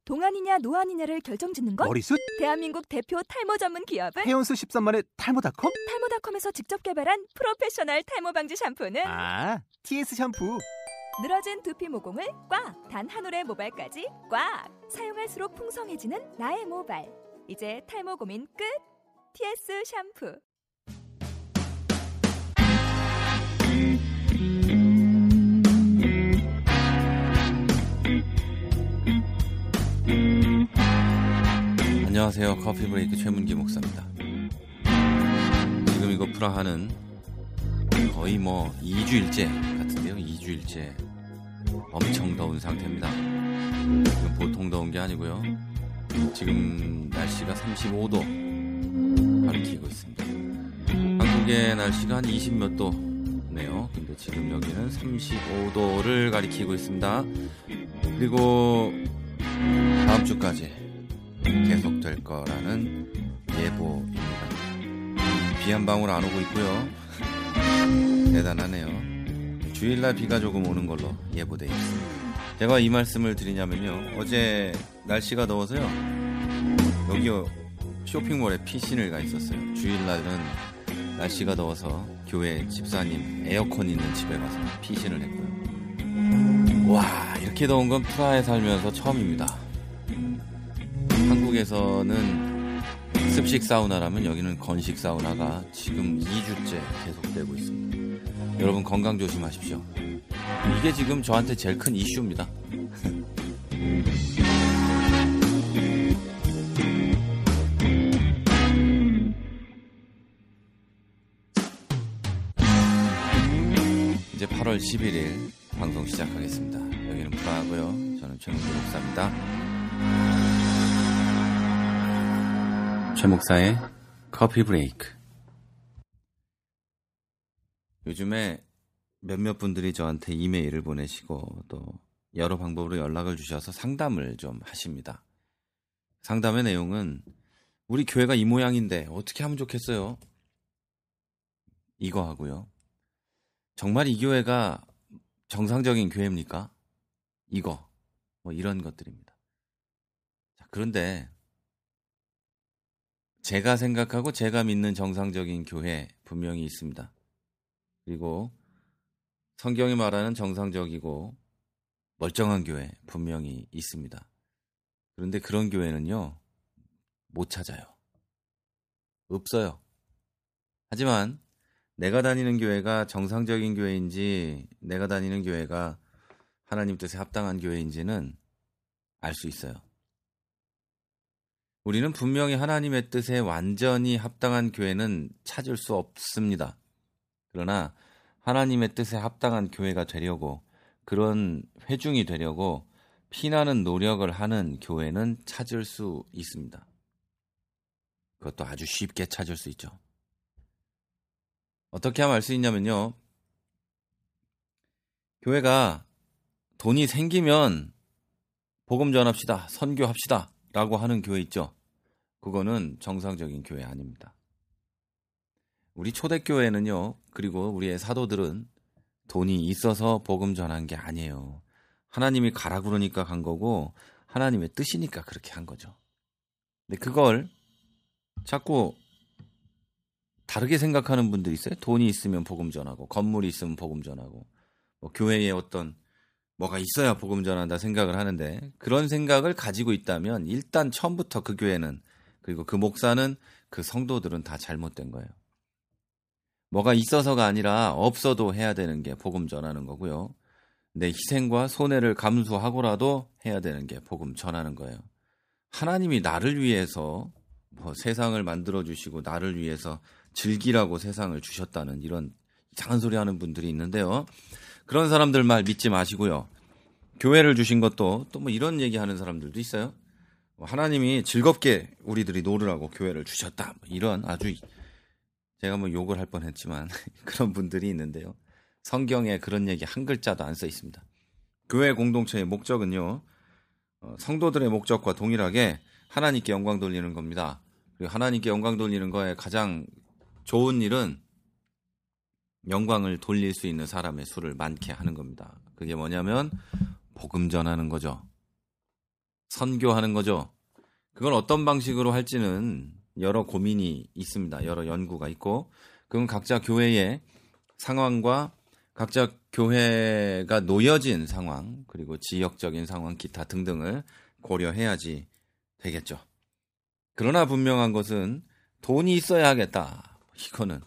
동안이냐 노안이냐를 결정짓는 것? 머리숱? 대한민국 대표 탈모 전문 기업은? 해온수 13만의 탈모닷컴? 탈모닷컴에서 직접 개발한 프로페셔널 탈모 방지 샴푸는? TS 샴푸. 늘어진 두피 모공을 꽉! 단 한 올의 모발까지 꽉! 사용할수록 풍성해지는 나의 모발. 이제 탈모 고민 끝! TS 샴푸. 안녕하세요. 커피브레이크 최문기 목사입니다. 지금 이거 프라하는 거의 2주일째 같은데요. 2주일째 엄청 더운 상태입니다. 지금 보통 더운 게 아니고요. 지금 날씨가 35도 가리키고 있습니다. 한국의 날씨가 한 20몇 도네요. 근데 지금 여기는 35도를 가리키고 있습니다. 그리고 다음 주까지 계속될 거라는 예보입니다. 비 한 방울 안 오고 있고요. 대단하네요. 주일날 비가 조금 오는 걸로 예보되어 있습니다. 제가 이 말씀을 드리냐면요, 어제 날씨가 더워서요, 여기 쇼핑몰에 피신을 가 있었어요. 주일날은 날씨가 더워서 교회 집사님 에어컨 있는 집에 가서 피신을 했고요. 와, 이렇게 더운 건 프라하에 살면서 처음입니다. 한국에서는 습식 사우나라면 여기는 건식 사우나가 지금 2주째 계속되고 있습니다. 여러분 건강 조심하십시오. 이게 지금 저한테 제일 큰 이슈입니다. 이제 8월 11일 방송 시작하겠습니다. 여기는 프라하고요. 저는 최문기 목사입니다. 최 목사의 커피 브레이크. 요즘에 몇몇 분들이 저한테 이메일을 보내시고 또 여러 방법으로 연락을 주셔서 상담을 좀 하십니다. 상담의 내용은 우리 교회가 이 모양인데 어떻게 하면 좋겠어요? 이거 하고요. 정말 이 교회가 정상적인 교회입니까? 이거 이런 것들입니다. 자, 그런데 제가 생각하고 제가 믿는 정상적인 교회 분명히 있습니다. 그리고 성경이 말하는 정상적이고 멀쩡한 교회 분명히 있습니다. 그런데 그런 교회는요, 못 찾아요. 없어요. 하지만 내가 다니는 교회가 정상적인 교회인지 내가 다니는 교회가 하나님 뜻에 합당한 교회인지는 알 수 있어요. 우리는 분명히 하나님의 뜻에 완전히 합당한 교회는 찾을 수 없습니다. 그러나 하나님의 뜻에 합당한 교회가 되려고, 그런 회중이 되려고 피나는 노력을 하는 교회는 찾을 수 있습니다. 그것도 아주 쉽게 찾을 수 있죠. 어떻게 하면 알 수 있냐면요, 교회가 돈이 생기면 복음 전합시다, 선교합시다 라고 하는 교회 있죠. 그거는 정상적인 교회 아닙니다. 우리 초대교회는요, 그리고 우리의 사도들은 돈이 있어서 복음 전한 게 아니에요. 하나님이 가라 그러니까 간 거고 하나님의 뜻이니까 그렇게 한 거죠. 근데 그걸 자꾸 다르게 생각하는 분들이 있어요. 돈이 있으면 복음 전하고, 건물이 있으면 복음 전하고, 교회에 어떤 뭐가 있어야 복음 전한다 생각을 하는데, 그런 생각을 가지고 있다면 일단 처음부터 그 교회는, 그리고 그 목사는, 그 성도들은 다 잘못된 거예요. 뭐가 있어서가 아니라 없어도 해야 되는 게 복음 전하는 거고요. 내 희생과 손해를 감수하고라도 해야 되는 게 복음 전하는 거예요. 하나님이 나를 위해서 세상을 만들어주시고 나를 위해서 즐기라고 세상을 주셨다는 이런 이상한 소리 하는 분들이 있는데요. 그런 사람들 말 믿지 마시고요. 교회를 주신 것도 또 이런 얘기하는 사람들도 있어요. 하나님이 즐겁게 우리들이 놀으라고 교회를 주셨다, 이런 아주, 제가 욕을 할 뻔했지만 그런 분들이 있는데요. 성경에 그런 얘기 한 글자도 안 써 있습니다. 교회 공동체의 목적은요, 성도들의 목적과 동일하게 하나님께 영광 돌리는 겁니다. 그리고 하나님께 영광 돌리는 거에 가장 좋은 일은 영광을 돌릴 수 있는 사람의 수를 많게 하는 겁니다. 그게 뭐냐면 복음 전하는 거죠. 선교하는 거죠. 그걸 어떤 방식으로 할지는 여러 고민이 있습니다. 여러 연구가 있고 그건 각자 교회의 상황과 각자 교회가 놓여진 상황 그리고 지역적인 상황 기타 등등을 고려해야지 되겠죠. 그러나 분명한 것은 돈이 있어야 하겠다. 이거는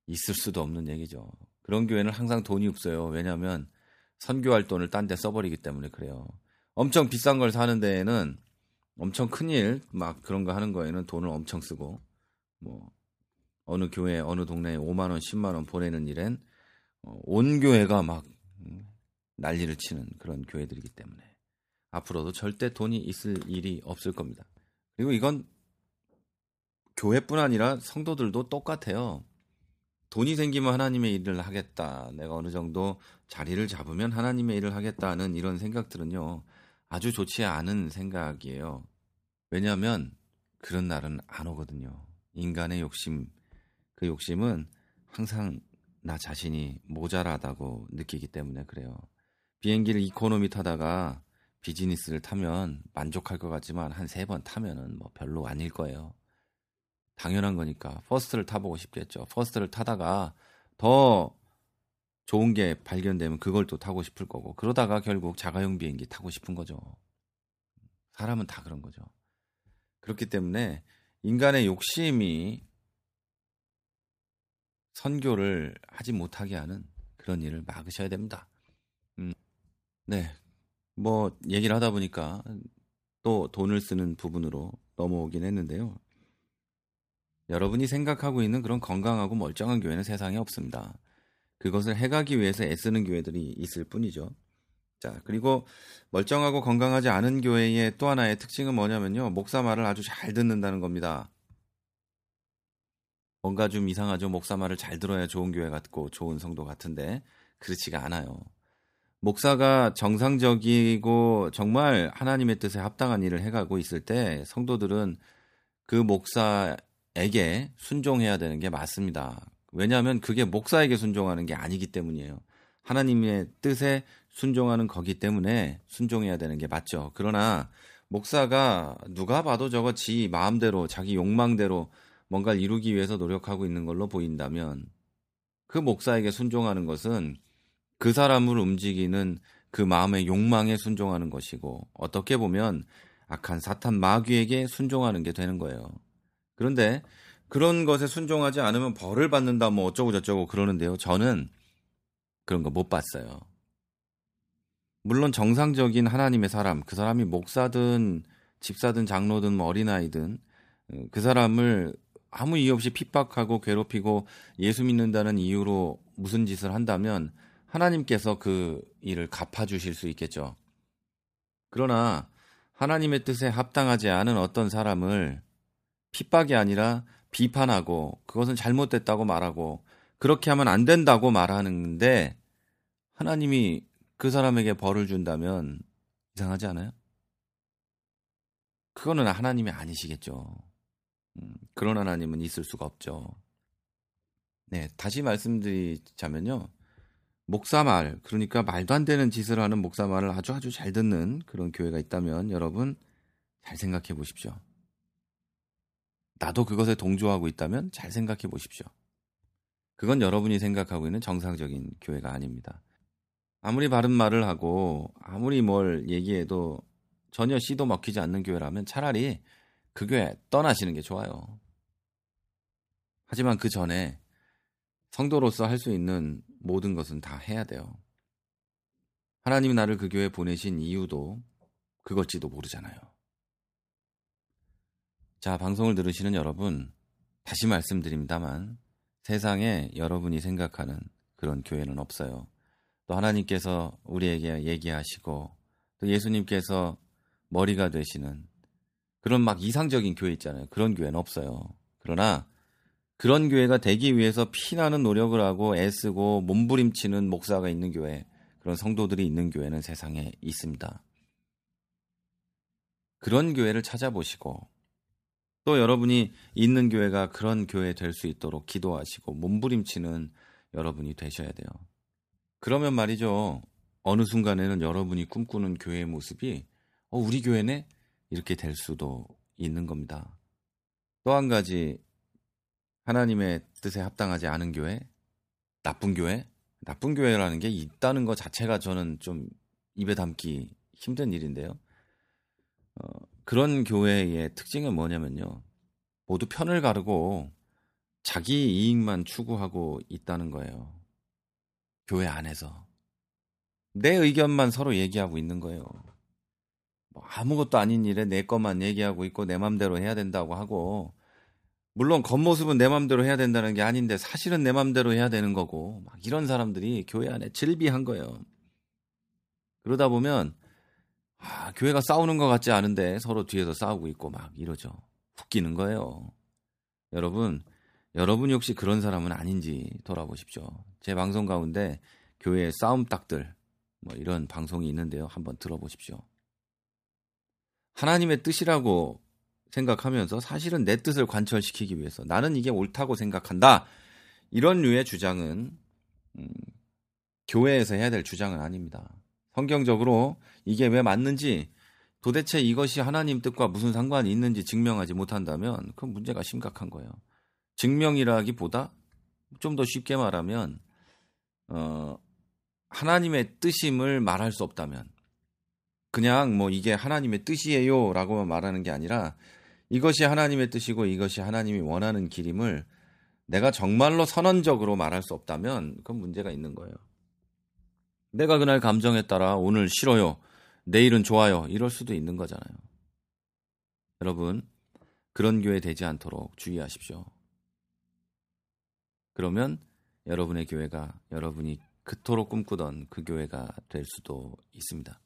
있을 수도 없는 얘기죠. 그런 교회는 항상 돈이 없어요. 왜냐하면 선교할 돈을 딴 데 써버리기 때문에 그래요. 엄청 비싼 걸 사는 데에는 엄청 큰일 막 그런 거 하는 거에는 돈을 엄청 쓰고 뭐 어느 교회 어느 동네에 5만 원 10만 원 보내는 일엔 온 교회가 막 난리를 치는 그런 교회들이기 때문에 앞으로도 절대 돈이 있을 일이 없을 겁니다. 그리고 이건 교회뿐 아니라 성도들도 똑같아요. 돈이 생기면 하나님의 일을 하겠다. 내가 어느 정도 자리를 잡으면 하나님의 일을 하겠다는 이런 생각들은요. 아주 좋지 않은 생각이에요. 왜냐하면 그런 날은 안 오거든요. 인간의 욕심, 그 욕심은 항상 나 자신이 모자라다고 느끼기 때문에 그래요. 비행기를 이코노미 타다가 비즈니스를 타면 만족할 것 같지만 한 3번 타면은 뭐 별로 아닐 거예요. 당연한 거니까 퍼스트를 타보고 싶겠죠. 퍼스트를 타다가 더 좋은 게 발견되면 그걸 또 타고 싶을 거고 그러다가 결국 자가용 비행기 타고 싶은 거죠. 사람은 다 그런 거죠. 그렇기 때문에 인간의 욕심이 선교를 하지 못하게 하는 그런 일을 막으셔야 됩니다. 네, 뭐 얘기를 하다 보니까 또 돈을 쓰는 부분으로 넘어오긴 했는데요. 여러분이 생각하고 있는 그런 건강하고 멀쩡한 교회는 세상에 없습니다. 그것을 해가기 위해서 애쓰는 교회들이 있을 뿐이죠. 자, 그리고 멀쩡하고 건강하지 않은 교회의 또 하나의 특징은 뭐냐면요. 목사 말을 아주 잘 듣는다는 겁니다. 뭔가 좀 이상하죠. 목사 말을 잘 들어야 좋은 교회 같고 좋은 성도 같은데 그렇지가 않아요. 목사가 정상적이고 정말 하나님의 뜻에 합당한 일을 해가고 있을 때 성도들은 그 목사에게 순종해야 되는 게 맞습니다. 왜냐하면 그게 목사에게 순종하는 게 아니기 때문이에요. 하나님의 뜻에 순종하는 거기 때문에 순종해야 되는 게 맞죠. 그러나 목사가 누가 봐도 저거 지 마음대로 자기 욕망대로 뭔가를 이루기 위해서 노력하고 있는 걸로 보인다면 그 목사에게 순종하는 것은 그 사람을 움직이는 그 마음의 욕망에 순종하는 것이고 어떻게 보면 악한 사탄 마귀에게 순종하는 게 되는 거예요. 그런데 그런 것에 순종하지 않으면 벌을 받는다 뭐 어쩌고 저쩌고 그러는데요. 저는 그런 거 못 봤어요. 물론 정상적인 하나님의 사람, 그 사람이 목사든 집사든 장로든 뭐 어린아이든 그 사람을 아무 이유 없이 핍박하고 괴롭히고 예수 믿는다는 이유로 무슨 짓을 한다면 하나님께서 그 일을 갚아주실 수 있겠죠. 그러나 하나님의 뜻에 합당하지 않은 어떤 사람을 핍박이 아니라 비판하고 그것은 잘못됐다고 말하고 그렇게 하면 안 된다고 말하는데 하나님이 그 사람에게 벌을 준다면 이상하지 않아요? 그거는 하나님이 아니시겠죠. 그런 하나님은 있을 수가 없죠. 네, 다시 말씀드리자면요. 목사 말, 그러니까 말도 안 되는 짓을 하는 목사 말을 아주 잘 듣는 그런 교회가 있다면 여러분 잘 생각해 보십시오. 나도 그것에 동조하고 있다면 잘 생각해 보십시오. 그건 여러분이 생각하고 있는 정상적인 교회가 아닙니다. 아무리 바른 말을 하고 아무리 뭘 얘기해도 전혀 씨도 먹히지 않는 교회라면 차라리 그 교회 떠나시는 게 좋아요. 하지만 그 전에 성도로서 할 수 있는 모든 것은 다 해야 돼요. 하나님이 나를 그 교회에 보내신 이유도 그것지도 모르잖아요. 자, 방송을 들으시는 여러분, 다시 말씀드립니다만 세상에 여러분이 생각하는 그런 교회는 없어요. 또 하나님께서 우리에게 얘기하시고 또 예수님께서 머리가 되시는 그런 막 이상적인 교회 있잖아요. 그런 교회는 없어요. 그러나 그런 교회가 되기 위해서 피나는 노력을 하고 애쓰고 몸부림치는 목사가 있는 교회, 그런 성도들이 있는 교회는 세상에 있습니다. 그런 교회를 찾아보시고 또 여러분이 있는 교회가 그런 교회 될 수 있도록 기도하시고 몸부림치는 여러분이 되셔야 돼요. 그러면 말이죠. 어느 순간에는 여러분이 꿈꾸는 교회의 모습이 우리 교회네? 이렇게 될 수도 있는 겁니다. 또 한 가지, 하나님의 뜻에 합당하지 않은 교회, 나쁜 교회라는 게 있다는 것 자체가 저는 좀 입에 담기 힘든 일인데요. 그런 교회의 특징은 뭐냐면요, 모두 편을 가르고 자기 이익만 추구하고 있다는 거예요. 교회 안에서 내 의견만 서로 얘기하고 있는 거예요. 뭐 아무것도 아닌 일에 내 것만 얘기하고 있고 내 맘대로 해야 된다고 하고, 물론 겉모습은 내 맘대로 해야 된다는 게 아닌데 사실은 내 맘대로 해야 되는 거고, 막 이런 사람들이 교회 안에 질비한 거예요. 그러다 보면 교회가 싸우는 것 같지 않은데 서로 뒤에서 싸우고 있고 막 이러죠. 웃기는 거예요. 여러분 혹시 그런 사람은 아닌지 돌아보십시오. 제 방송 가운데 교회의 싸움딱들 뭐 이런 방송이 있는데요. 한번 들어보십시오. 하나님의 뜻이라고 생각하면서 사실은 내 뜻을 관철시키기 위해서 나는 이게 옳다고 생각한다, 이런 류의 주장은 교회에서 해야 될 주장은 아닙니다. 성경적으로 이게 왜 맞는지, 도대체 이것이 하나님 뜻과 무슨 상관이 있는지 증명하지 못한다면 그 문제가 심각한 거예요. 증명이라기보다 좀 더 쉽게 말하면 하나님의 뜻임을 말할 수 없다면, 그냥 뭐 이게 하나님의 뜻이에요 라고만 말하는 게 아니라 이것이 하나님의 뜻이고 이것이 하나님이 원하는 길임을 내가 정말로 선언적으로 말할 수 없다면 그건 문제가 있는 거예요. 내가 그날 감정에 따라 오늘 싫어요, 내일은 좋아요, 이럴 수도 있는 거잖아요. 여러분, 그런 교회 되지 않도록 주의하십시오. 그러면 여러분의 교회가 여러분이 그토록 꿈꾸던 그 교회가 될 수도 있습니다.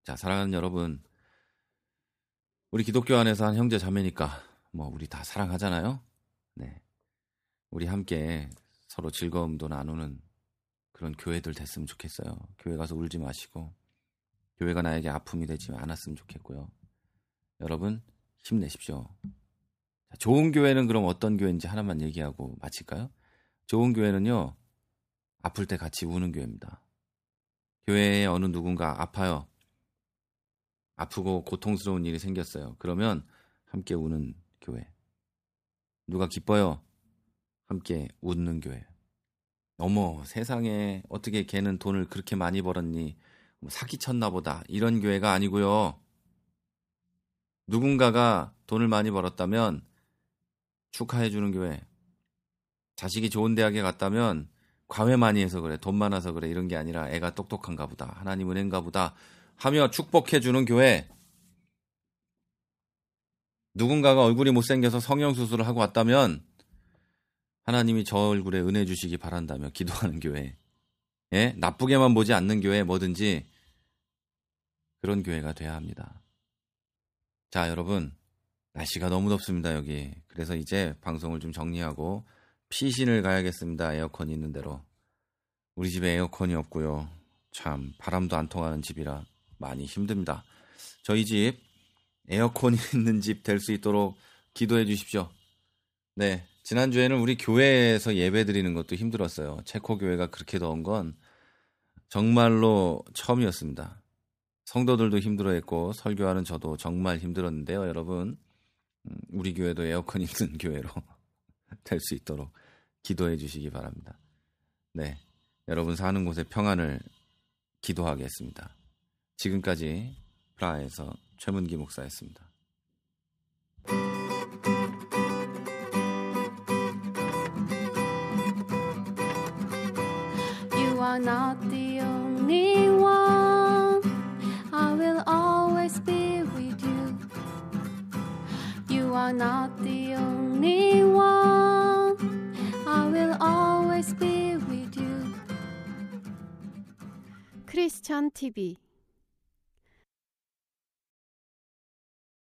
자, 사랑하는 여러분, 우리 기독교 안에서 한 형제 자매니까 뭐 우리 다 사랑하잖아요. 네, 우리 함께 서로 즐거움도 나누는 그런 교회들 됐으면 좋겠어요. 교회 가서 울지 마시고 교회가 나에게 아픔이 되지 않았으면 좋겠고요. 여러분 힘내십시오. 자, 좋은 교회는 그럼 어떤 교회인지 하나만 얘기하고 마칠까요? 좋은 교회는요, 아플 때 같이 우는 교회입니다. 교회에 어느 누군가 아파요. 아프고 고통스러운 일이 생겼어요. 그러면 함께 우는 교회. 누가 기뻐요? 함께 웃는 교회. 어머, 세상에 어떻게 걔는 돈을 그렇게 많이 벌었니? 사기쳤나 보다. 이런 교회가 아니고요. 누군가가 돈을 많이 벌었다면 축하해주는 교회. 자식이 좋은 대학에 갔다면 과외 많이 해서 그래, 돈 많아서 그래, 이런 게 아니라 애가 똑똑한가 보다, 하나님 은혜인가 보다 하며 축복해주는 교회. 누군가가 얼굴이 못생겨서 성형수술을 하고 왔다면 하나님이 저 얼굴에 은혜 주시기 바란다며 기도하는 교회. 예? 나쁘게만 보지 않는 교회, 뭐든지 그런 교회가 돼야 합니다. 자, 여러분, 날씨가 너무 덥습니다, 여기. 그래서 이제 방송을 좀 정리하고 피신을 가야겠습니다. 에어컨이 있는 대로. 우리 집에 에어컨이 없고요. 참 바람도 안 통하는 집이라 많이 힘듭니다. 저희 집 에어컨이 있는 집 될 수 있도록 기도해 주십시오. 네, 지난주에는 우리 교회에서 예배 드리는 것도 힘들었어요. 체코 교회가 그렇게 더운 건 정말로 처음이었습니다. 성도들도 힘들어했고 설교하는 저도 정말 힘들었는데요. 여러분, 우리 교회도 에어컨 있는 교회로 될 수 있도록 기도해 주시기 바랍니다. 네, 여러분 사는 곳의 평안을 기도하겠습니다. 지금까지 프라하에서 최문기 목사였습니다. You are not the only one. I will always be with you. You are not the only one. I will always be with you. 크리스천 TV